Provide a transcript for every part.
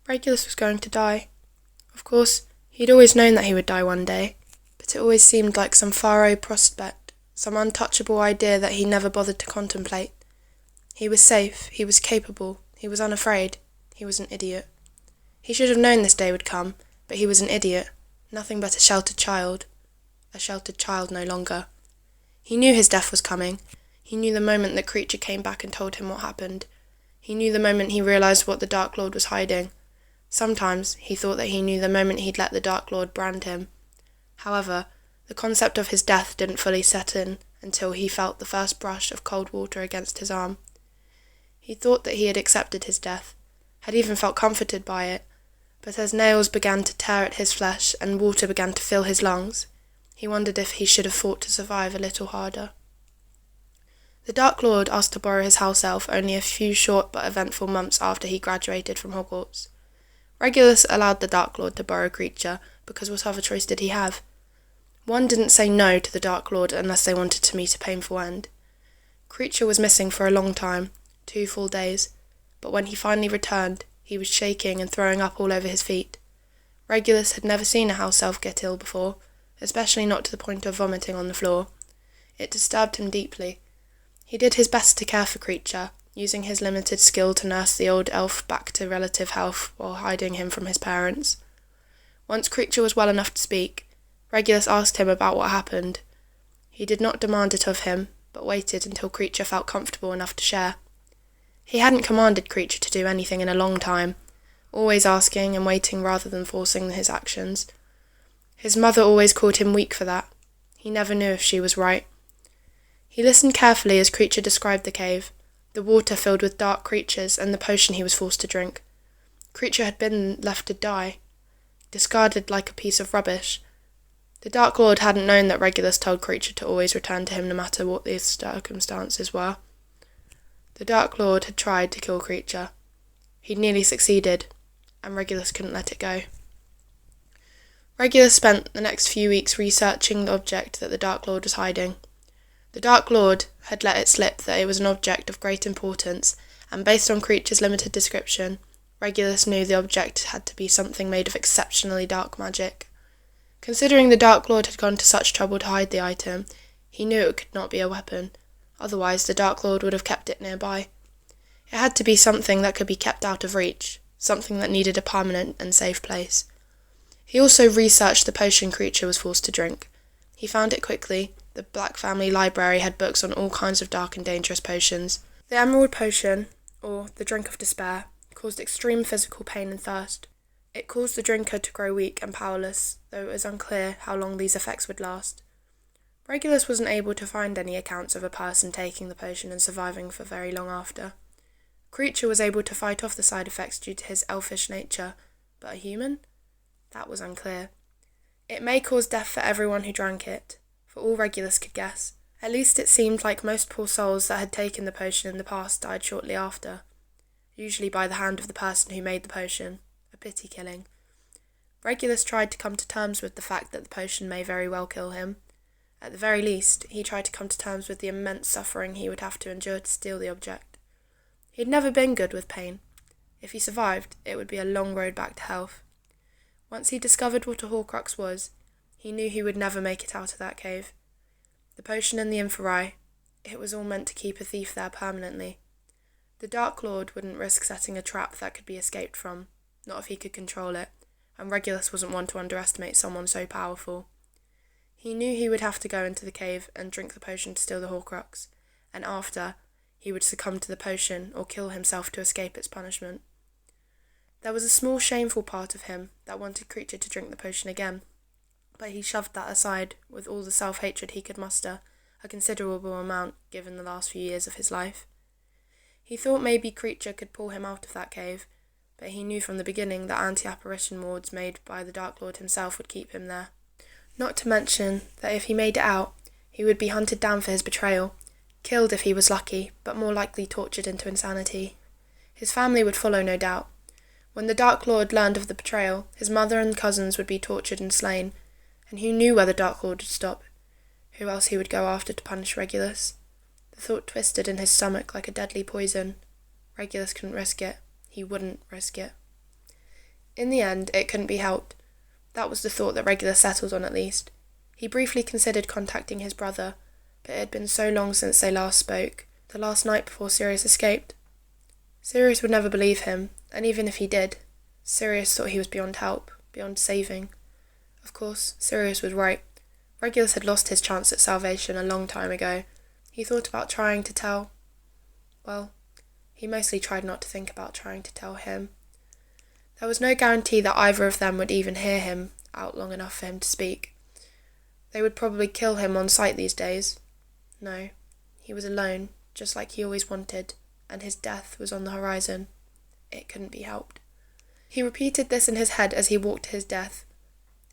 Regulus was going to die. Of course, he'd always known that he would die one day, but it always seemed like some far-away prospect, some untouchable idea that he never bothered to contemplate. He was safe, he was capable, he was unafraid, he was an idiot. He should have known this day would come, but he was an idiot, nothing but a sheltered child no longer. He knew his death was coming. He knew the moment that Creature came back and told him what happened. He knew the moment he realised what the Dark Lord was hiding. Sometimes he thought that he knew the moment he'd let the Dark Lord brand him. However, the concept of his death didn't fully set in until he felt the first brush of cold water against his arm. He thought that he had accepted his death, had even felt comforted by it, but as nails began to tear at his flesh and water began to fill his lungs, he wondered if he should have fought to survive a little harder. The Dark Lord asked to borrow his house elf only a few short but eventful months after he graduated from Hogwarts. Regulus allowed the Dark Lord to borrow Creature because what other choice did he have? One didn't say no to the Dark Lord unless they wanted to meet a painful end. Creature was missing for a long time, 2 full days, but when he finally returned, he was shaking and throwing up all over his feet. Regulus had never seen a house elf get ill before, especially not to the point of vomiting on the floor. It disturbed him deeply. He did his best to care for Creature, using his limited skill to nurse the old elf back to relative health while hiding him from his parents. Once Creature was well enough to speak, Regulus asked him about what happened. He did not demand it of him, but waited until Creature felt comfortable enough to share. He hadn't commanded Creature to do anything in a long time, always asking and waiting rather than forcing his actions. His mother always called him weak for that. He never knew if she was right. He listened carefully as Creature described the cave, the water filled with dark creatures and the potion he was forced to drink. Creature had been left to die, discarded like a piece of rubbish. The Dark Lord hadn't known that Regulus told Creature to always return to him no matter what the circumstances were. The Dark Lord had tried to kill Creature. He'd nearly succeeded, and Regulus couldn't let it go. Regulus spent the next few weeks researching the object that the Dark Lord was hiding. The Dark Lord had let it slip that it was an object of great importance, and based on Creature's limited description, Regulus knew the object had to be something made of exceptionally dark magic. Considering the Dark Lord had gone to such trouble to hide the item, he knew it could not be a weapon, otherwise the Dark Lord would have kept it nearby. It had to be something that could be kept out of reach, something that needed a permanent and safe place. He also researched the potion Creature was forced to drink. He found it quickly. The Black Family Library had books on all kinds of dark and dangerous potions. The Emerald Potion, or the Drink of Despair, caused extreme physical pain and thirst. It caused the drinker to grow weak and powerless, though it was unclear how long these effects would last. Regulus wasn't able to find any accounts of a person taking the potion and surviving for very long after. Creature was able to fight off the side effects due to his elfish nature, but a human? That was unclear. It may cause death for everyone who drank it, for all Regulus could guess. At least it seemed like most poor souls that had taken the potion in the past died shortly after, usually by the hand of the person who made the potion, a pity killing. Regulus tried to come to terms with the fact that the potion may very well kill him. At the very least, he tried to come to terms with the immense suffering he would have to endure to steal the object. He'd never been good with pain. If he survived, it would be a long road back to health. Once he discovered what a Horcrux was, he knew he would never make it out of that cave. The potion and the inferi, it was all meant to keep a thief there permanently. The Dark Lord wouldn't risk setting a trap that could be escaped from, not if he could control it, and Regulus wasn't one to underestimate someone so powerful. He knew he would have to go into the cave and drink the potion to steal the Horcrux, and after, he would succumb to the potion or kill himself to escape its punishment. There was a small shameful part of him that wanted Creature to drink the potion again, but he shoved that aside with all the self-hatred he could muster, a considerable amount given the last few years of his life. He thought maybe Creature could pull him out of that cave, but he knew from the beginning that anti-apparition wards made by the Dark Lord himself would keep him there. Not to mention that if he made it out, he would be hunted down for his betrayal, killed if he was lucky, but more likely tortured into insanity. His family would follow, no doubt. When the Dark Lord learned of the betrayal, his mother and cousins would be tortured and slain, and who knew where the Dark Lord would stop? Who else he would go after to punish Regulus? The thought twisted in his stomach like a deadly poison. Regulus couldn't risk it. He wouldn't risk it. In the end, it couldn't be helped. That was the thought that Regulus settled on, at least. He briefly considered contacting his brother, but it had been so long since they last spoke, the last night before Sirius escaped. Sirius would never believe him, and even if he did, Sirius thought he was beyond help, beyond saving. Of course, Sirius was right. Regulus had lost his chance at salvation a long time ago. He thought about trying to tell... Well, he mostly tried not to think about trying to tell him. There was no guarantee that either of them would even hear him out long enough for him to speak. They would probably kill him on sight these days. No, he was alone, just like he always wanted, and his death was on the horizon. It couldn't be helped. He repeated this in his head as he walked to his death.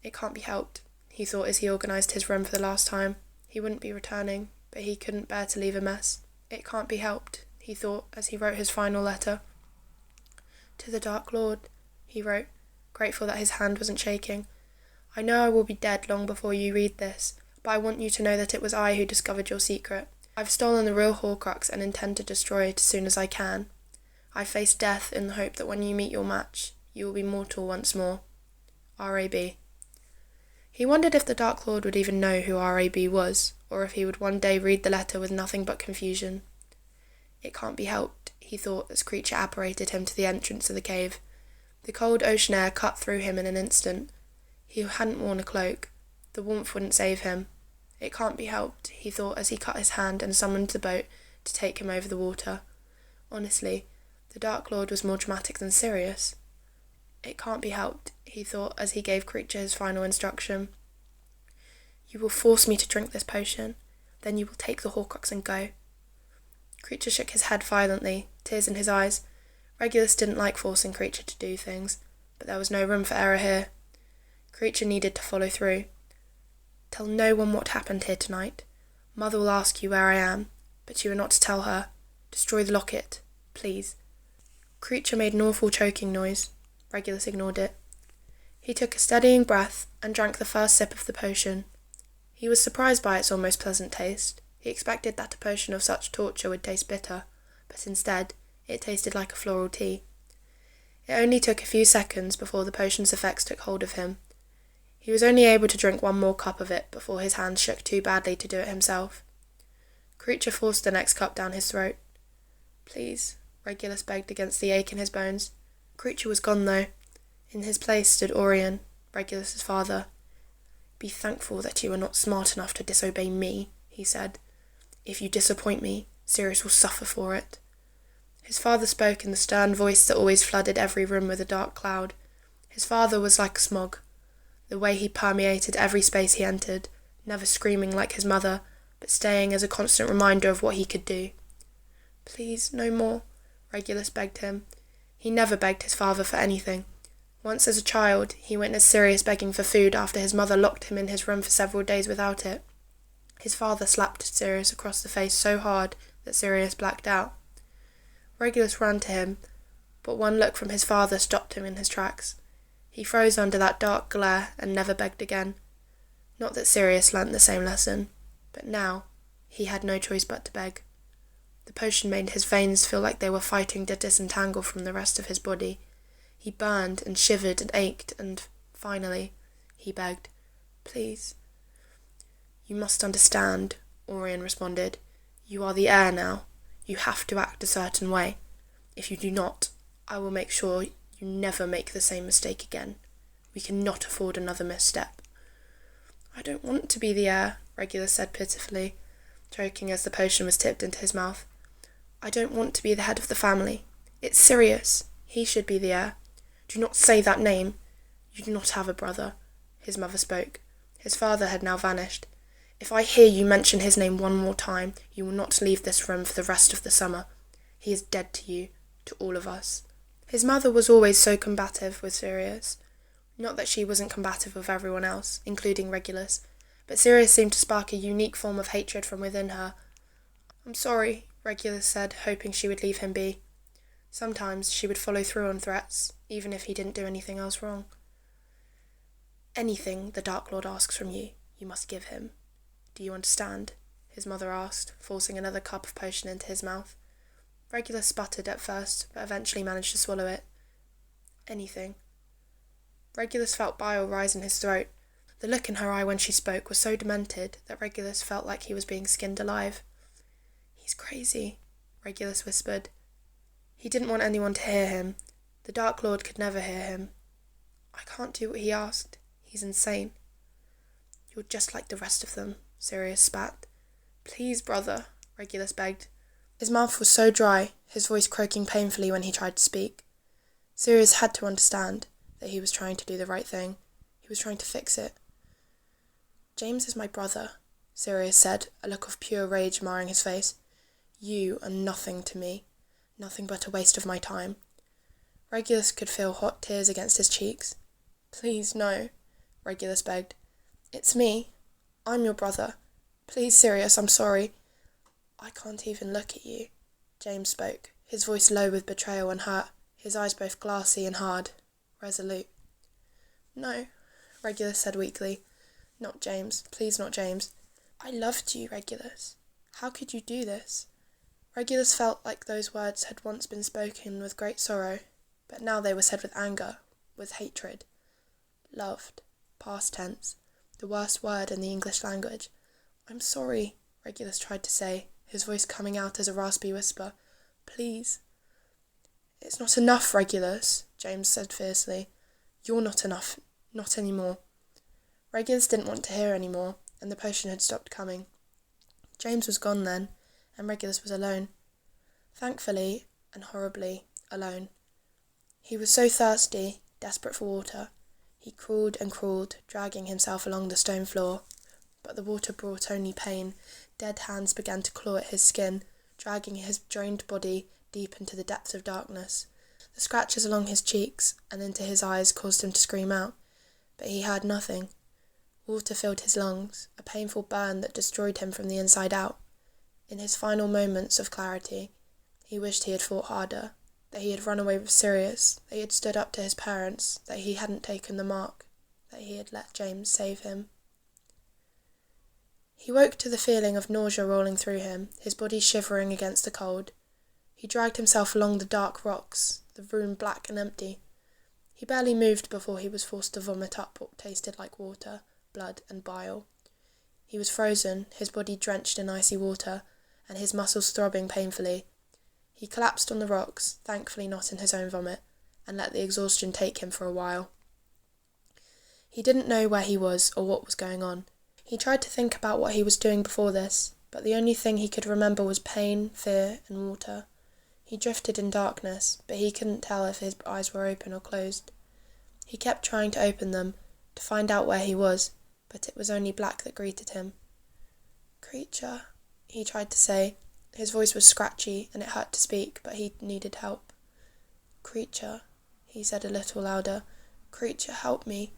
It can't be helped, he thought as he organised his room for the last time. He wouldn't be returning, but he couldn't bear to leave a mess. It can't be helped, he thought as he wrote his final letter. To the Dark Lord, he wrote, grateful that his hand wasn't shaking. I know I will be dead long before you read this, but I want you to know that it was I who discovered your secret. I've stolen the real Horcrux and intend to destroy it as soon as I can. I face death in the hope that when you meet your match, you will be mortal once more. R.A.B. He wondered if the Dark Lord would even know who R.A.B. was, or if he would one day read the letter with nothing but confusion. It can't be helped, he thought as Creature apparated him to the entrance of the cave. The cold ocean air cut through him in an instant. He hadn't worn a cloak. The warmth wouldn't save him. It can't be helped, he thought as he cut his hand and summoned the boat to take him over the water. Honestly, the Dark Lord was more dramatic than Sirius. It can't be helped, he thought as he gave Creature his final instruction. You will force me to drink this potion, then you will take the Horcrux and go. Creature shook his head violently, tears in his eyes. Regulus didn't like forcing Creature to do things, but there was no room for error here. Creature needed to follow through. Tell no one what happened here tonight. Mother will ask you where I am, but you are not to tell her. Destroy the locket, please. Creature made an awful choking noise. Regulus ignored it. He took a steadying breath and drank the first sip of the potion. He was surprised by its almost pleasant taste. He expected that a potion of such torture would taste bitter, but instead, it tasted like a floral tea. It only took a few seconds before the potion's effects took hold of him. He was only able to drink one more cup of it before his hands shook too badly to do it himself. Creature forced the next cup down his throat. Please, Regulus begged against the ache in his bones. Creature was gone, though. In his place stood Orion, Regulus's father. Be thankful that you are not smart enough to disobey me, he said. If you disappoint me, Sirius will suffer for it. His father spoke in the stern voice that always flooded every room with a dark cloud. His father was like smog. The way he permeated every space he entered, never screaming like his mother, but staying as a constant reminder of what he could do. Please, no more, Regulus begged him. He never begged his father for anything. Once as a child, he witnessed Sirius begging for food after his mother locked him in his room for several days without it. His father slapped Sirius across the face so hard that Sirius blacked out. Regulus ran to him, but one look from his father stopped him in his tracks. He froze under that dark glare and never begged again. Not that Sirius learnt the same lesson, but now he had no choice but to beg. The potion made his veins feel like they were fighting to disentangle from the rest of his body. He burned and shivered and ached, and finally, he begged, Please. You must understand, Orion responded. You are the heir now. You have to act a certain way. If you do not, I will make sure you never make the same mistake again. We cannot afford another misstep. I don't want to be the heir, Regulus said pitifully, choking as the potion was tipped into his mouth. I don't want to be the head of the family. It's Sirius. He should be the heir. Do not say that name. You do not have a brother. His mother spoke. His father had now vanished. If I hear you mention his name one more time, you will not leave this room for the rest of the summer. He is dead to you, to all of us. His mother was always so combative with Sirius. Not that she wasn't combative with everyone else, including Regulus, but Sirius seemed to spark a unique form of hatred from within her. I'm sorry, Regulus said, hoping she would leave him be. Sometimes she would follow through on threats, even if he didn't do anything else wrong. Anything the Dark Lord asks from you, you must give him. Do you understand? His mother asked, forcing another cup of potion into his mouth. Regulus sputtered at first, but eventually managed to swallow it. Anything. Regulus felt bile rise in his throat. The look in her eye when she spoke was so demented that Regulus felt like he was being skinned alive. "He's crazy," Regulus whispered. He didn't want anyone to hear him. The Dark Lord could never hear him. "I can't do what he asked. He's insane." "You're just like the rest of them," Sirius spat. "Please, brother," Regulus begged. His mouth was so dry, his voice croaking painfully when he tried to speak. Sirius had to understand that he was trying to do the right thing. He was trying to fix it. "James is my brother," Sirius said, a look of pure rage marring his face. "You are nothing to me. Nothing but a waste of my time." Regulus could feel hot tears against his cheeks. "Please, no," Regulus begged. "It's me. I'm your brother. Please, Sirius, I'm sorry." "I can't even look at you," James spoke, his voice low with betrayal and hurt, his eyes both glassy and hard, resolute. "No," Regulus said weakly. "Not James. Please, not James. I loved you, Regulus. How could you do this?" Regulus felt like those words had once been spoken with great sorrow, but now they were said with anger, with hatred. Loved. Past tense. The worst word in the English language. "I'm sorry," Regulus tried to say, his voice coming out as a raspy whisper. "Please." "It's not enough, Regulus," James said fiercely. "You're not enough. Not anymore." Regulus didn't want to hear any more, and the potion had stopped coming. James was gone then, and Regulus was alone. Thankfully, and horribly, alone. He was so thirsty, desperate for water. He crawled and crawled, dragging himself along the stone floor. But the water brought only pain. Dead hands began to claw at his skin, dragging his drained body deep into the depths of darkness. The scratches along his cheeks and into his eyes caused him to scream out, but he heard nothing. Water filled his lungs, a painful burn that destroyed him from the inside out. In his final moments of clarity, he wished he had fought harder, that he had run away with Sirius, that he had stood up to his parents, that he hadn't taken the mark, that he had let James save him. He woke to the feeling of nausea rolling through him, his body shivering against the cold. He dragged himself along the dark rocks, the room black and empty. He barely moved before he was forced to vomit up what tasted like water, blood and bile. He was frozen, his body drenched in icy water, and his muscles throbbing painfully. He collapsed on the rocks, thankfully not in his own vomit, and let the exhaustion take him for a while. He didn't know where he was or what was going on. He tried to think about what he was doing before this, but the only thing he could remember was pain, fear, and water. He drifted in darkness, but he couldn't tell if his eyes were open or closed. He kept trying to open them, to find out where he was, but it was only black that greeted him. "Creature," he tried to say. His voice was scratchy, and it hurt to speak, but he needed help. "Creature," he said a little louder. "Creature, help me."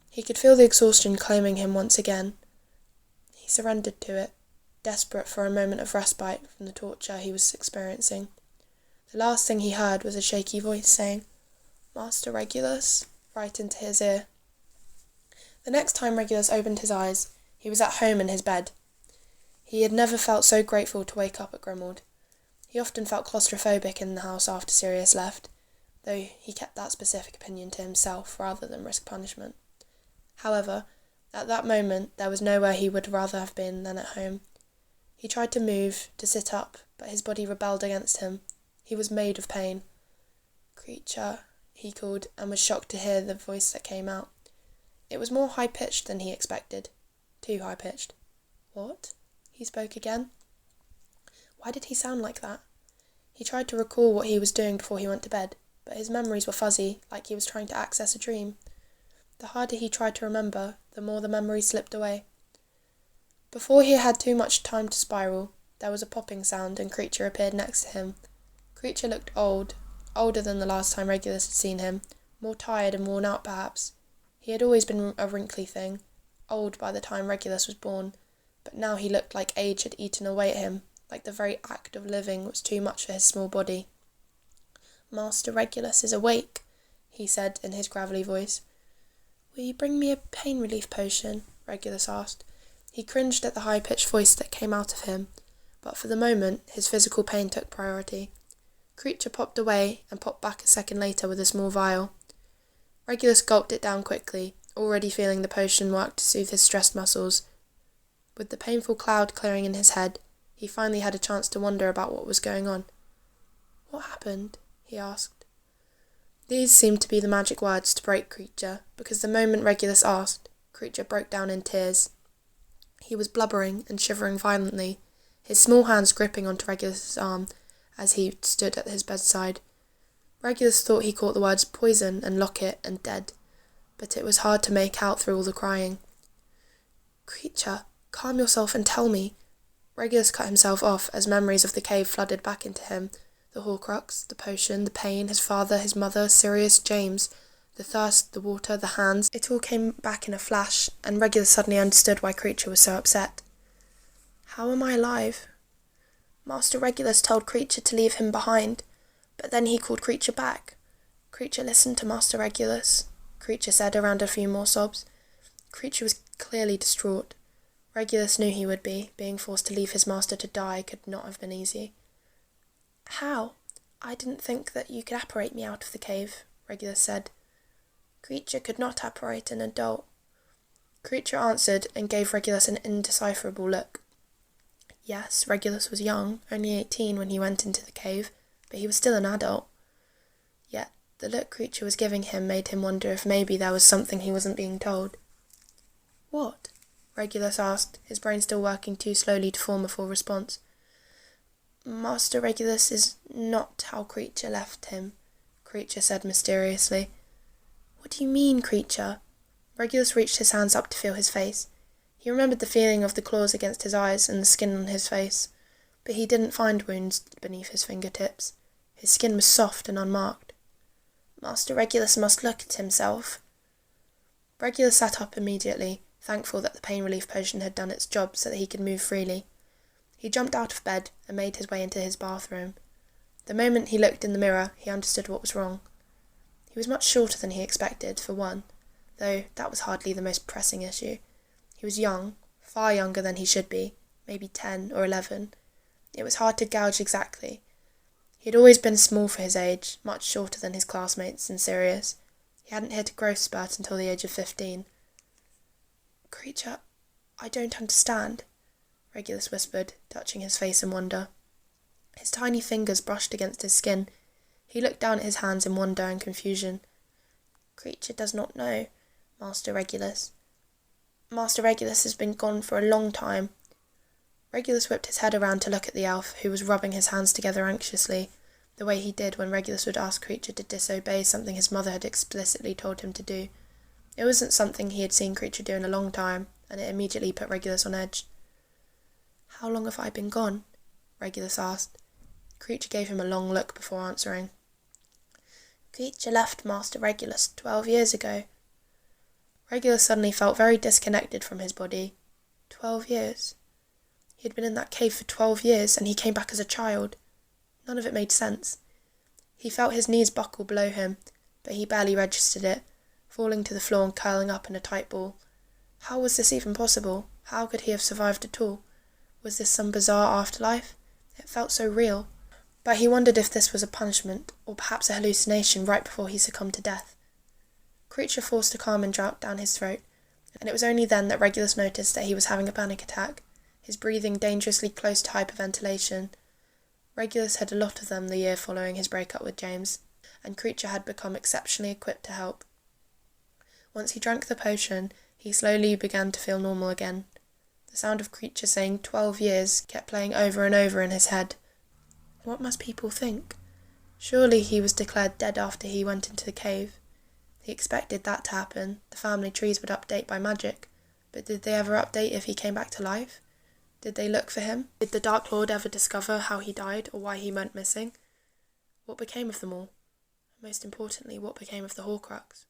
He could feel the exhaustion claiming him once again. He surrendered to it, desperate for a moment of respite from the torture he was experiencing. The last thing he heard was a shaky voice saying, "Master Regulus," right into his ear. The next time Regulus opened his eyes, he was at home in his bed. He had never felt so grateful to wake up at Grimmauld. He often felt claustrophobic in the house after Sirius left, though he kept that specific opinion to himself rather than risk punishment. However, at that moment there was nowhere he would rather have been than at home. He tried to move, to sit up, but his body rebelled against him. He was made of pain. "Creature," he called, and was shocked to hear the voice that came out. It was more high-pitched than he expected. Too high-pitched. "What?" he spoke again. Why did he sound like that? He tried to recall what he was doing before he went to bed, but his memories were fuzzy, like he was trying to access a dream. The harder he tried to remember, the more the memory slipped away. Before he had too much time to spiral, there was a popping sound and Creature appeared next to him. Creature looked old, older than the last time Regulus had seen him, more tired and worn out perhaps. He had always been a wrinkly thing, old by the time Regulus was born, but now he looked like age had eaten away at him, like the very act of living was too much for his small body. "Master Regulus is awake," he said in his gravelly voice. "Will you bring me a pain relief potion?" Regulus asked. He cringed at the high-pitched voice that came out of him, but for the moment his physical pain took priority. Creature popped away and popped back a second later with a small vial. Regulus gulped it down quickly, already feeling the potion work to soothe his stressed muscles. With the painful cloud clearing in his head, he finally had a chance to wonder about what was going on. "What happened?" he asked. These seemed to be the magic words to break Creature, because the moment Regulus asked, Creature broke down in tears. He was blubbering and shivering violently, his small hands gripping onto Regulus's arm as he stood at his bedside. Regulus thought he caught the words poison and locket and dead, but it was hard to make out through all the crying. "Creature, calm yourself and tell me." Regulus cut himself off as memories of the cave flooded back into him. The Horcrux, the potion, the pain, his father, his mother, Sirius, James, the thirst, the water, the hands. It all came back in a flash, and Regulus suddenly understood why Creature was so upset. "How am I alive?" "Master Regulus told Creature to leave him behind, but then he called Creature back. Creature listened to Master Regulus," Creature said around a few more sobs. Creature was clearly distraught. Regulus knew he would be. Being forced to leave his master to die could not have been easy. "How? I didn't think that you could apparate me out of the cave," Regulus said. "Creature could not apparate an adult." Creature answered and gave Regulus an indecipherable look. Yes, Regulus was young, only 18 when he went into the cave, but he was still an adult. Yet the look Creature was giving him made him wonder if maybe there was something he wasn't being told. "What?" Regulus asked, his brain still working too slowly to form a full response. "Master Regulus is not how Creature left him," Creature said mysteriously. "What do you mean, Creature?" Regulus reached his hands up to feel his face. He remembered the feeling of the claws against his eyes and the skin on his face, but he didn't find wounds beneath his fingertips. His skin was soft and unmarked. "Master Regulus must look at himself." Regulus sat up immediately, thankful that the pain relief potion had done its job so that he could move freely. He jumped out of bed and made his way into his bathroom. The moment he looked in the mirror, he understood what was wrong. He was much shorter than he expected, for one, though that was hardly the most pressing issue. He was young, far younger than he should be, maybe 10 or 11. It was hard to gauge exactly. He had always been small for his age, much shorter than his classmates and Sirius. He hadn't hit a growth spurt until the age of 15. "Creature, I don't understand," Regulus whispered, touching his face in wonder. His tiny fingers brushed against his skin. He looked down at his hands in wonder and confusion. "Creature does not know, Master Regulus. Master Regulus has been gone for a long time." Regulus whipped his head around to look at the elf, who was rubbing his hands together anxiously, the way he did when Regulus would ask Creature to disobey something his mother had explicitly told him to do. It wasn't something he had seen Creature do in a long time, and it immediately put Regulus on edge. "How long have I been gone?" Regulus asked. Creature gave him a long look before answering. "Creature left Master Regulus 12 years ago." Regulus suddenly felt very disconnected from his body. 12 years. He had been in that cave for 12 years, and he came back as a child. None of it made sense. He felt his knees buckle below him, but he barely registered it, falling to the floor and curling up in a tight ball. How was this even possible? How could he have survived at all? Was this some bizarre afterlife? It felt so real. But he wondered if this was a punishment, or perhaps a hallucination right before he succumbed to death. Creature forced a calm and drought down his throat, and it was only then that Regulus noticed that he was having a panic attack, his breathing dangerously close to hyperventilation. Regulus had a lot of them the year following his breakup with James, and Creature had become exceptionally equipped to help. Once he drank the potion, he slowly began to feel normal again. The sound of Creature saying 12 years kept playing over and over in his head. What must people think? Surely he was declared dead after he went into the cave. He expected that to happen. The family trees would update by magic. But did they ever update if he came back to life? Did they look for him? Did the Dark Lord ever discover how he died or why he went missing? What became of them all? Most importantly, what became of the Horcrux?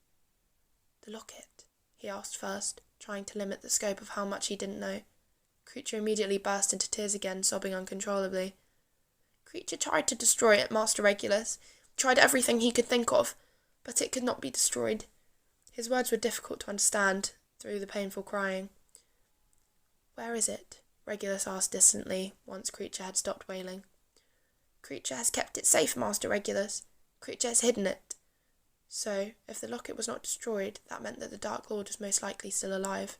"The locket?" he asked first, trying to limit the scope of how much he didn't know. Creature immediately burst into tears again, sobbing uncontrollably. "Creature tried to destroy it, Master Regulus. Tried everything he could think of, but it could not be destroyed." His words were difficult to understand through the painful crying. "Where is it?" Regulus asked distantly, once Creature had stopped wailing. "Creature has kept it safe, Master Regulus. Creature has hidden it." So, if the locket was not destroyed, that meant that the Dark Lord was most likely still alive.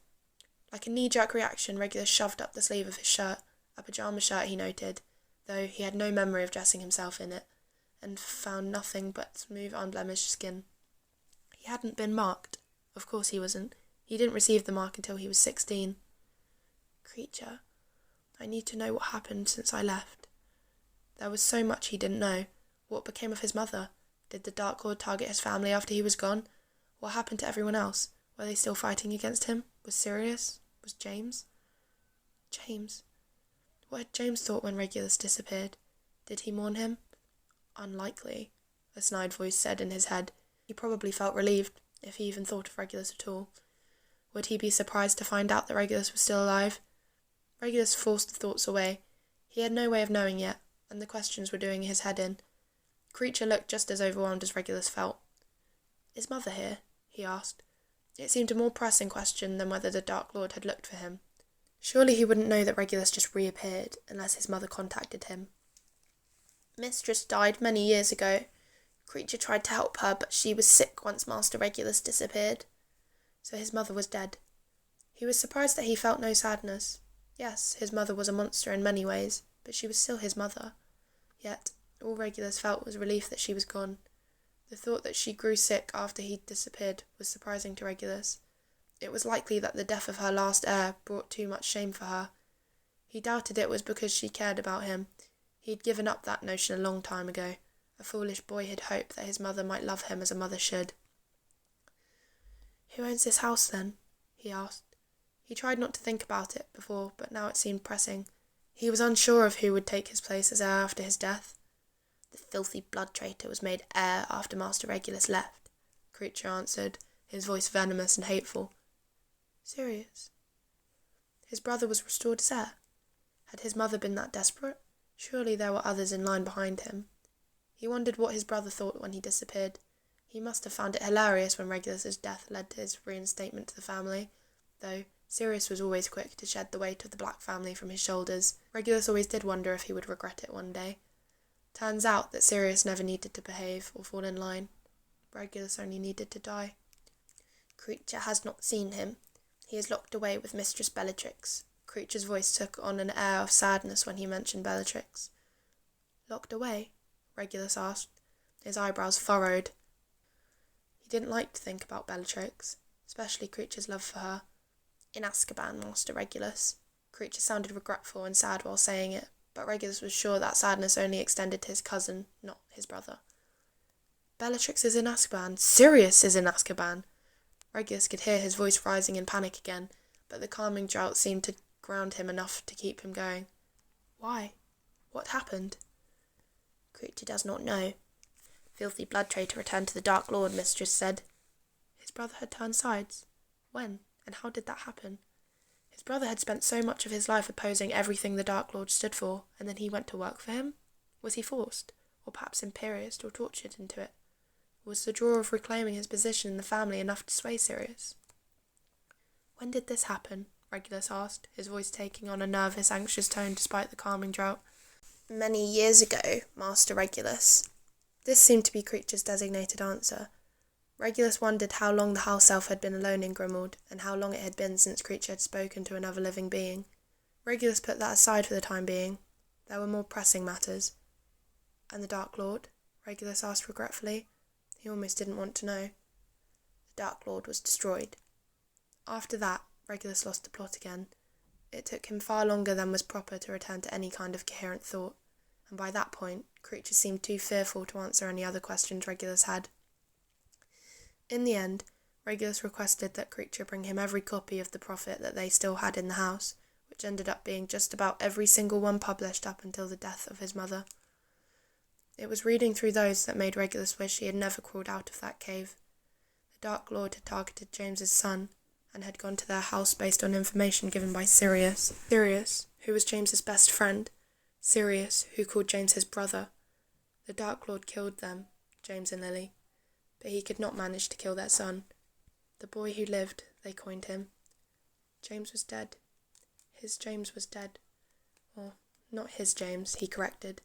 Like a knee-jerk reaction, Regulus shoved up the sleeve of his shirt, a pyjama shirt he noted, though he had no memory of dressing himself in it, and found nothing but smooth, unblemished skin. He hadn't been marked. Of course he wasn't. He didn't receive the mark until he was 16. Creature, I need to know what happened since I left. There was so much he didn't know. What became of his mother? Did the Dark Lord target his family after he was gone? What happened to everyone else? Were they still fighting against him? Was Sirius? Was James? James? What had James thought when Regulus disappeared? Did he mourn him? Unlikely, a snide voice said in his head. He probably felt relieved, if he even thought of Regulus at all. Would he be surprised to find out that Regulus was still alive? Regulus forced the thoughts away. He had no way of knowing yet, and the questions were doing his head in. Creature looked just as overwhelmed as Regulus felt. "Is Mother here?" he asked. It seemed a more pressing question than whether the Dark Lord had looked for him. Surely he wouldn't know that Regulus just reappeared, unless his mother contacted him. "Mistress died many years ago. Creature tried to help her, but she was sick once Master Regulus disappeared." So his mother was dead. He was surprised that he felt no sadness. Yes, his mother was a monster in many ways, but she was still his mother. Yet, all Regulus felt was relief that she was gone. The thought that she grew sick after he disappeared was surprising to Regulus. It was likely that the death of her last heir brought too much shame for her. He doubted it was because she cared about him. He had given up that notion a long time ago. A foolish boy had hoped that his mother might love him as a mother should. "Who owns this house, then?" he asked. He tried not to think about it before, but now it seemed pressing. He was unsure of who would take his place as heir after his death. "The filthy blood traitor was made heir after Master Regulus left," Creature answered, his voice venomous and hateful. "Sirius?" His brother was restored as heir. Had his mother been that desperate? Surely there were others in line behind him. He wondered what his brother thought when he disappeared. He must have found it hilarious when Regulus's death led to his reinstatement to the family, though Sirius was always quick to shed the weight of the Black family from his shoulders. Regulus always did wonder if he would regret it one day. Turns out that Sirius never needed to behave or fall in line. Regulus only needed to die. "Creature has not seen him. He is locked away with Mistress Bellatrix." Creature's voice took on an air of sadness when he mentioned Bellatrix. "Locked away?" Regulus asked. His eyebrows furrowed. He didn't like to think about Bellatrix, especially Creature's love for her. "In Azkaban, Master Regulus." Creature sounded regretful and sad while saying it, but Regulus was sure that sadness only extended to his cousin, not his brother. "Bellatrix is in Azkaban. Sirius is in Azkaban." Regulus could hear his voice rising in panic again, but the calming draught seemed to ground him enough to keep him going. "Why? What happened?" "Creature does not know. Filthy blood traitor returned to the Dark Lord," Mistress said. His brother had turned sides. When, and how did that happen? His brother had spent so much of his life opposing everything the Dark Lord stood for, and then he went to work for him? Was he forced, or perhaps imperioused or tortured into it? Was the draw of reclaiming his position in the family enough to sway Sirius? "When did this happen?" Regulus asked, his voice taking on a nervous, anxious tone despite the calming draught. "Many years ago, Master Regulus." This seemed to be Creature's designated answer. Regulus wondered how long the house elf had been alone in Grimmauld, and how long it had been since Creature had spoken to another living being. Regulus put that aside for the time being. There were more pressing matters. "And the Dark Lord?" Regulus asked regretfully. He almost didn't want to know. "The Dark Lord was destroyed." After that, Regulus lost the plot again. It took him far longer than was proper to return to any kind of coherent thought, and by that point, Creature seemed too fearful to answer any other questions Regulus had. In the end, Regulus requested that Creature bring him every copy of the Prophet that they still had in the house, which ended up being just about every single one published up until the death of his mother. It was reading through those that made Regulus wish he had never crawled out of that cave. The Dark Lord had targeted James's son, and had gone to their house based on information given by Sirius. Sirius, who was James's best friend. Sirius, who called James his brother. The Dark Lord killed them, James and Lily, but he could not manage to kill their son. The boy who lived, they coined him. James was dead. His James was dead. Or, not his James, he corrected.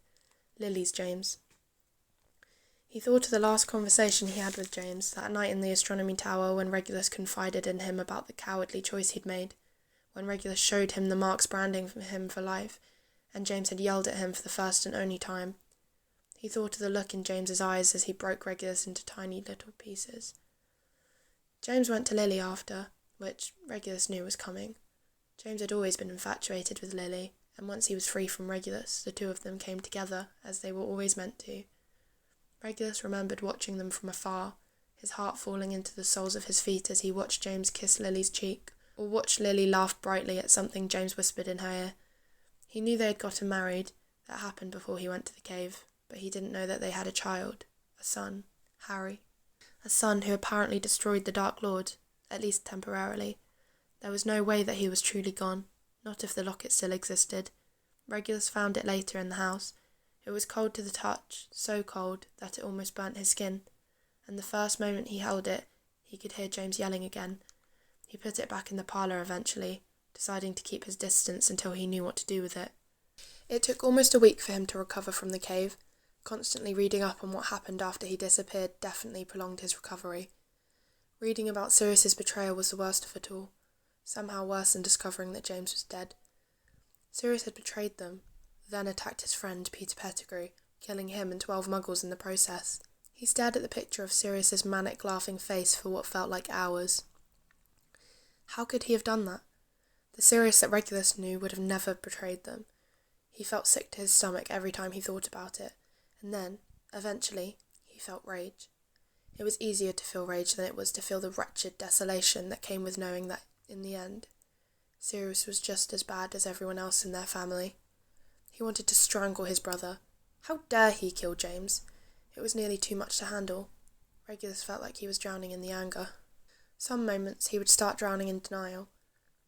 Lily's James. He thought of the last conversation he had with James, that night in the astronomy tower when Regulus confided in him about the cowardly choice he'd made, when Regulus showed him the Mark's branding for him for life, and James had yelled at him for the first and only time. He thought of the look in James's eyes as he broke Regulus into tiny little pieces. James went to Lily after, which Regulus knew was coming. James had always been infatuated with Lily, and once he was free from Regulus, the two of them came together, as they were always meant to. Regulus remembered watching them from afar, his heart falling into the soles of his feet as he watched James kiss Lily's cheek, or watched Lily laugh brightly at something James whispered in her ear. He knew they had gotten married. That happened before he went to the cave, but he didn't know that they had a child, a son, Harry. A son who apparently destroyed the Dark Lord, at least temporarily. There was no way that he was truly gone, not if the locket still existed. Regulus found it later in the house. It was cold to the touch, so cold that it almost burnt his skin, and the first moment he held it, he could hear James yelling again. He put it back in the parlour eventually, deciding to keep his distance until he knew what to do with it. It took almost a week for him to recover from the cave. Constantly reading up on what happened after he disappeared definitely prolonged his recovery. Reading about Sirius's betrayal was the worst of it all, somehow worse than discovering that James was dead. Sirius had betrayed them, then attacked his friend Peter Pettigrew, killing him and 12 muggles in the process. He stared at the picture of Sirius's manic laughing face for what felt like hours. How could he have done that? The Sirius that Regulus knew would have never betrayed them. He felt sick to his stomach every time he thought about it, and then, eventually, he felt rage. It was easier to feel rage than it was to feel the wretched desolation that came with knowing that, in the end, Sirius was just as bad as everyone else in their family. He wanted to strangle his brother. How dare he kill James? It was nearly too much to handle. Regulus felt like he was drowning in the anger. Some moments he would start drowning in denial.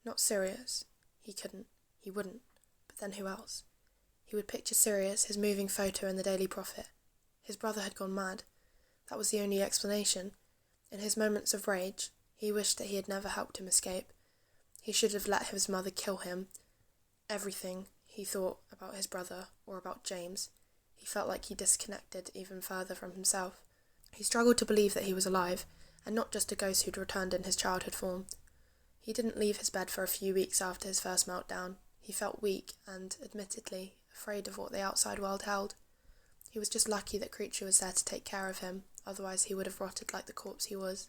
Not Sirius. He couldn't. He wouldn't. But then who else? He would picture Sirius, his moving photo in the Daily Prophet. His brother had gone mad. That was the only explanation. In his moments of rage, he wished that he had never helped him escape. He should have let his mother kill him. Everything he thought about his brother, or about James, he felt like he disconnected even further from himself. He struggled to believe that he was alive, and not just a ghost who'd returned in his childhood form. He didn't leave his bed for a few weeks after his first meltdown. He felt weak and, admittedly, afraid of what the outside world held. He was just lucky that Creature was there to take care of him, otherwise he would have rotted like the corpse he was.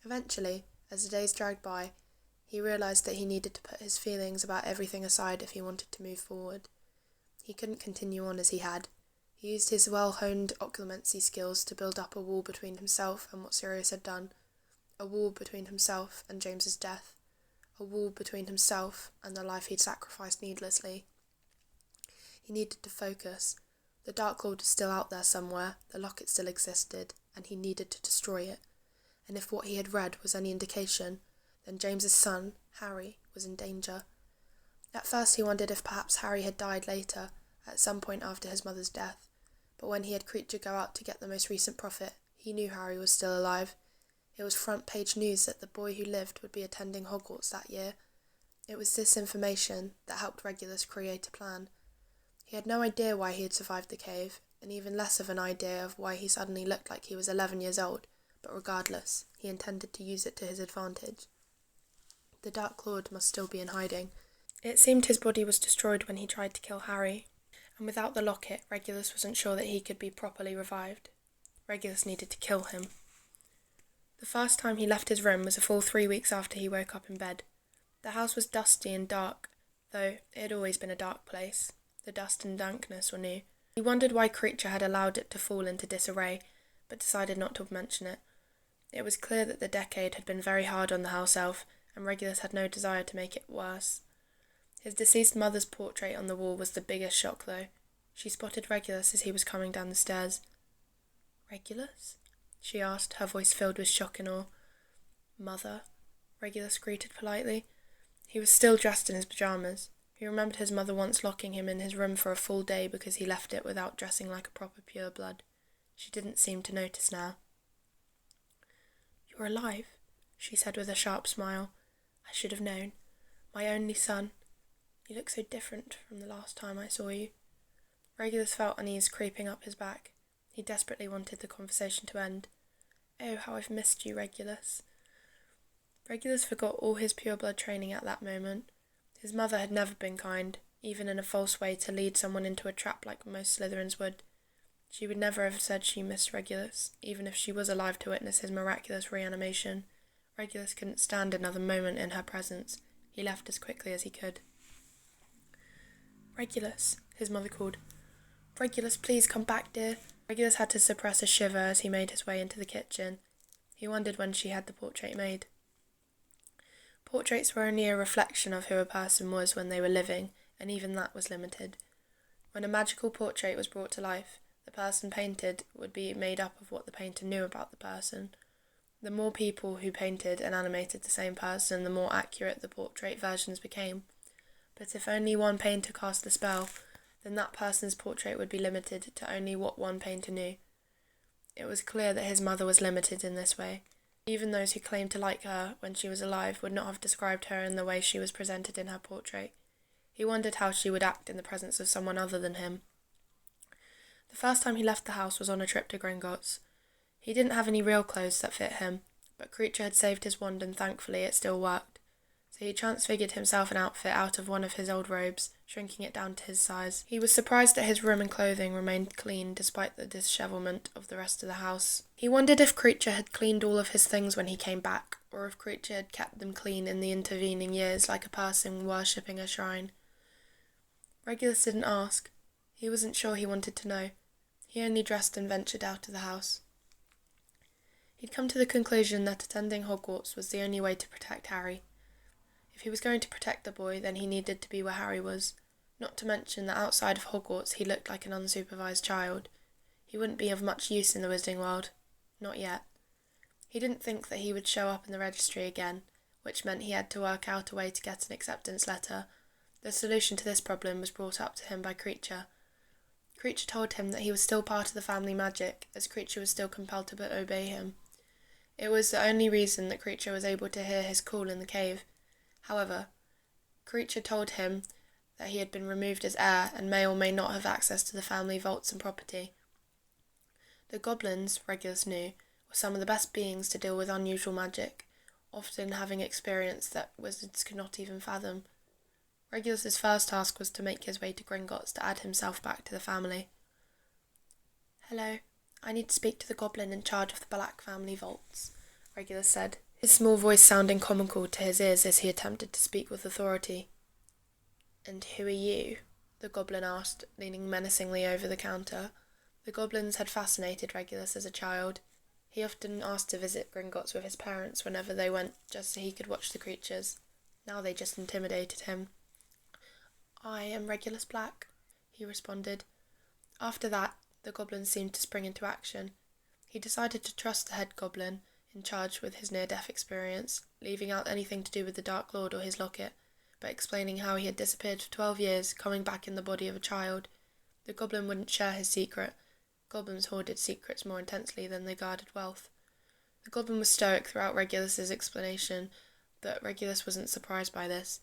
Eventually, as the days dragged by, he realised that he needed to put his feelings about everything aside if he wanted to move forward. He couldn't continue on as he had. He used his well-honed occlumency skills to build up a wall between himself and what Sirius had done, a wall between himself and James's death, a wall between himself and the life he'd sacrificed needlessly. He needed to focus. The Dark Lord was still out there somewhere, the locket still existed, and he needed to destroy it. And if what he had read was any indication, then James's son, Harry, was in danger. At first he wondered if perhaps Harry had died later, at some point after his mother's death, but when he had Creature go out to get the most recent prophet, he knew Harry was still alive. It was front-page news that the boy who lived would be attending Hogwarts that year. It was this information that helped Regulus create a plan. He had no idea why he had survived the cave, and even less of an idea of why he suddenly looked like he was 11 years old, but regardless, he intended to use it to his advantage. The Dark Lord must still be in hiding. It seemed his body was destroyed when he tried to kill Harry, and without the locket, Regulus wasn't sure that he could be properly revived. Regulus needed to kill him. The first time he left his room was a full 3 weeks after he woke up in bed. The house was dusty and dark, though it had always been a dark place. The dust and dankness were new. He wondered why Creature had allowed it to fall into disarray, but decided not to mention it. It was clear that the decade had been very hard on the house elf, and Regulus had no desire to make it worse. His deceased mother's portrait on the wall was the biggest shock, though. She spotted Regulus as he was coming down the stairs. "Regulus?" she asked, her voice filled with shock and awe. "Mother," Regulus greeted politely. He was still dressed in his pyjamas. He remembered his mother once locking him in his room for a full day because he left it without dressing like a proper pureblood. She didn't seem to notice now. "You're alive," she said with a sharp smile. "I should have known. My only son. You look so different from the last time I saw you." Regulus felt unease creeping up his back. He desperately wanted the conversation to end. "Oh, how I've missed you, Regulus." Regulus forgot all his pure-blood training at that moment. His mother had never been kind, even in a false way, to lead someone into a trap like most Slytherins would. She would never have said she missed Regulus, even if she was alive to witness his miraculous reanimation. Regulus couldn't stand another moment in her presence. He left as quickly as he could. "Regulus," his mother called. "Regulus, please come back, dear." Regulus had to suppress a shiver as he made his way into the kitchen. He wondered when she had the portrait made. Portraits were only a reflection of who a person was when they were living, and even that was limited. When a magical portrait was brought to life, the person painted would be made up of what the painter knew about the person. The more people who painted and animated the same person, the more accurate the portrait versions became. But if only one painter cast the spell, then that person's portrait would be limited to only what one painter knew. It was clear that his mother was limited in this way. Even those who claimed to like her when she was alive would not have described her in the way she was presented in her portrait. He wondered how she would act in the presence of someone other than him. The first time he left the house was on a trip to Gringotts. He didn't have any real clothes that fit him, but Kreacher had saved his wand and thankfully it still worked. So he transfigured himself an outfit out of one of his old robes, shrinking it down to his size. He was surprised that his room and clothing remained clean despite the dishevelment of the rest of the house. He wondered if Kreacher had cleaned all of his things when he came back, or if Kreacher had kept them clean in the intervening years like a person worshipping a shrine. Regulus didn't ask. He wasn't sure he wanted to know. He only dressed and ventured out of the house. He'd come to the conclusion that attending Hogwarts was the only way to protect Harry. If he was going to protect the boy, then he needed to be where Harry was. Not to mention that outside of Hogwarts he looked like an unsupervised child. He wouldn't be of much use in the wizarding world. Not yet. He didn't think that he would show up in the registry again, which meant he had to work out a way to get an acceptance letter. The solution to this problem was brought up to him by Kreacher. Kreacher told him that he was still part of the family magic, as Kreacher was still compelled to obey him. It was the only reason that Kreacher was able to hear his call in the cave. However, Kreacher told him that he had been removed as heir and may or may not have access to the family vaults and property. The goblins, Regulus knew, were some of the best beings to deal with unusual magic, often having experience that wizards could not even fathom. Regulus's first task was to make his way to Gringotts to add himself back to the family. "Hello, I need to speak to the goblin in charge of the Black family vaults," Regulus said, his small voice sounding comical to his ears as he attempted to speak with authority. "And who are you?" the goblin asked, leaning menacingly over the counter. The goblins had fascinated Regulus as a child. He often asked to visit Gringotts with his parents whenever they went, just so he could watch the creatures. Now they just intimidated him. "I am Regulus Black," he responded. After that, the goblin seemed to spring into action. He decided to trust the head goblin, in charge with his near-death experience, leaving out anything to do with the Dark Lord or his locket, but explaining how he had disappeared for 12 years, coming back in the body of a child. The goblin wouldn't share his secret. Goblins hoarded secrets more intensely than they guarded wealth. The goblin was stoic throughout Regulus's explanation, but Regulus wasn't surprised by this.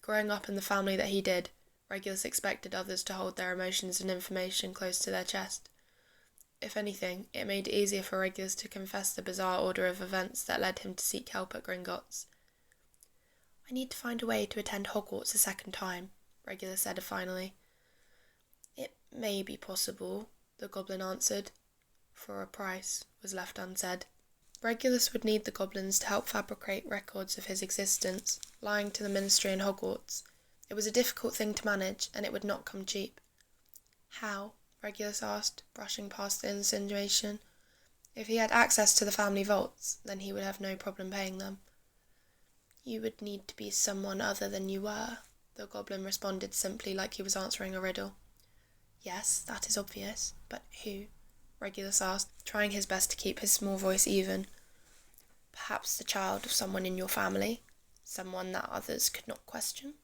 Growing up in the family that he did, Regulus expected others to hold their emotions and information close to their chest. If anything, it made it easier for Regulus to confess the bizarre order of events that led him to seek help at Gringotts. "I need to find a way to attend Hogwarts a second time," Regulus said finally. "It may be possible," the goblin answered. "For a price," was left unsaid. Regulus would need the goblins to help fabricate records of his existence, lying to the ministry in Hogwarts. It was a difficult thing to manage, and it would not come cheap. "How?" Regulus asked, brushing past the insinuation. If he had access to the family vaults, then he would have no problem paying them. "You would need to be someone other than you were," the goblin responded simply, like he was answering a riddle. "Yes, that is obvious, but who?" Regulus asked, trying his best to keep his small voice even. "Perhaps the child of someone in your family, someone that others could not question."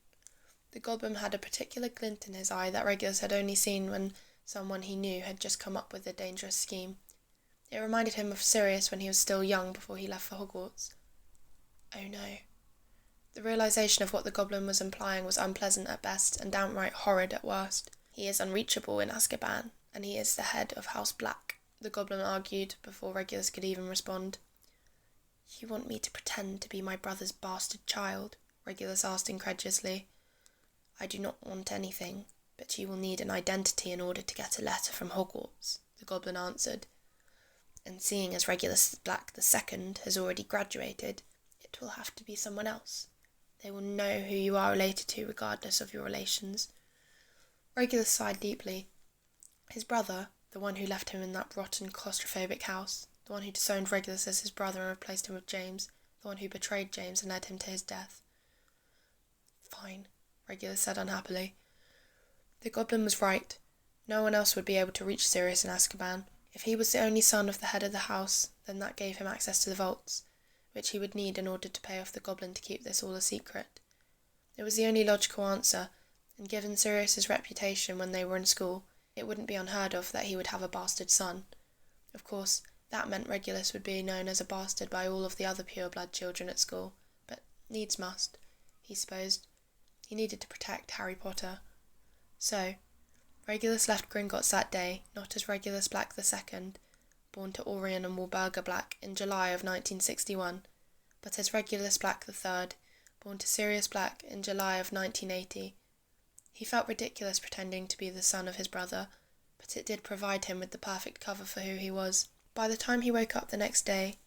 The goblin had a particular glint in his eye that Regulus had only seen when someone he knew had just come up with a dangerous scheme. It reminded him of Sirius when he was still young before he left for Hogwarts. Oh no. The realization of what the goblin was implying was unpleasant at best and downright horrid at worst. "He is unreachable in Azkaban, and he is the head of House Black," the goblin argued before Regulus could even respond. "You want me to pretend to be my brother's bastard child?" Regulus asked incredulously. "I do not want anything, but you will need an identity in order to get a letter from Hogwarts," the goblin answered. "And seeing as Regulus Black II has already graduated, it will have to be someone else. They will know who you are related to regardless of your relations." Regulus sighed deeply. His brother, the one who left him in that rotten claustrophobic house, the one who disowned Regulus as his brother and replaced him with James, the one who betrayed James and led him to his death. "Fine," Regulus said unhappily. The goblin was right. No one else would be able to reach Sirius in Azkaban. If he was the only son of the head of the house, then that gave him access to the vaults, which he would need in order to pay off the goblin to keep this all a secret. It was the only logical answer, and given Sirius's reputation when they were in school, it wouldn't be unheard of that he would have a bastard son. Of course, that meant Regulus would be known as a bastard by all of the other pure-blood children at school, but needs must, he supposed. He needed to protect Harry Potter. So, Regulus left Gringotts that day, not as Regulus Black II, born to Orion and Walburga Black in July of 1961, but as Regulus Black III, born to Sirius Black in July of 1980. He felt ridiculous pretending to be the son of his brother, but it did provide him with the perfect cover for who he was. By the time he woke up the next day,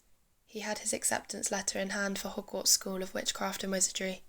he had his acceptance letter in hand for Hogwarts School of Witchcraft and Wizardry.